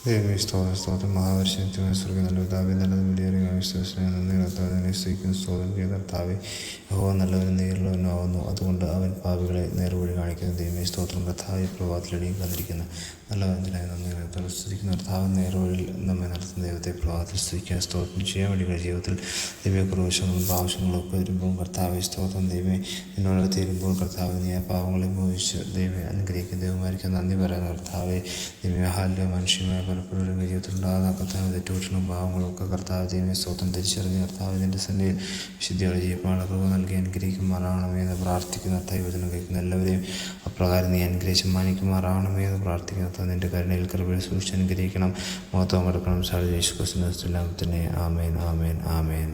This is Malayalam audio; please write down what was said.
ദൈവമേ സ്തോത്രം മഹാപരിശുദ്ധമായ സ്വർഗ്ഗ നല്ല പിതാവേ, നല്ലതും വിലയേറിയ വിശ്വാസനെ നന്ദി കർത്താവേ, നിന്നെ സ്തുതിക്കുന്നു. സ്തോത്രം ചെയ്ത കർത്താവേ, യഹോവ നല്ലവനും നേരുള്ളവനുമാവുന്നു, അതുകൊണ്ട് അവൻ പാപികളെ നേർവഴി കാണിക്കുന്നു. ദൈവമേ സ്തോത്രം. കർത്താവേ, പ്രഭാതത്തിലടിയും വന്നിരിക്കുന്ന നല്ലവനായി നന്ദി കർത്താവ് സ്തുതിക്കുന്ന കർത്താവ്, നേർവഴിയിൽ നമ്മെ നടത്തുന്ന ദൈവത്തെ പ്രഭാതത്തിൽ സ്തുതിക്കാൻ സ്തോത്രം ചെയ്യാൻ വേണ്ടി ജീവിതത്തിൽ ദൈവക്കുറവശങ്ങളും പാവശങ്ങളും ഒക്കെ വരുമ്പോൾ കർത്താവെ സ്തോത്രം. ദൈവമേ, നിന്നോടടുത്ത് ഇരുമ്പോൾ കർത്താവ് നീ ആ പാവങ്ങളെ മോഹിച്ച് ദൈവമേ അനുഗ്രഹിക്കുന്ന ദൈവമായിരിക്കും നന്ദി പറയുന്ന കർത്താവെ. ദൈവമേ ഹാല്യ മനുഷ്യമായ പലപ്പോഴും ജീവിതത്തിലുണ്ടാകുന്ന കർത്താവ് തെറ്റുകുറ്റങ്ങളും പാവങ്ങളും ഒക്കെ കർത്താവ് ദൈവമേ സ്തോത്രം തിരിച്ചറിഞ്ഞ് കർത്താവ് ഇതിൻ്റെ സന്നിധിയിൽ വിശുദ്ധിയോടെ ജീവിപ്പാനുള്ള കൃപ നൽകി അനുഗ്രഹിക്കുമാറാകണമേ എന്ന് പ്രാർത്ഥിക്കുന്ന ദൈവത്തിനും കേൾക്കുന്ന എല്ലാവരെയും അപ്രകാരം നീ അനുഗ്രഹിച്ച് മാനിക്കുമാറാകണമേ എന്ന് പ്രാർത്ഥിക്കുന്ന നിൻ്റെ കരുണയിൽ കൃപയിൽ സൂക്ഷിച്ച് അനുഗ്രഹിക്കണം. മഹത്വം കൊടുക്കണം. സാധു യേശു ക്രിസ്തുവിന്റെ നാമത്തിൽ തന്നെ. ആമേൻ, ആമേൻ, ആമേൻ.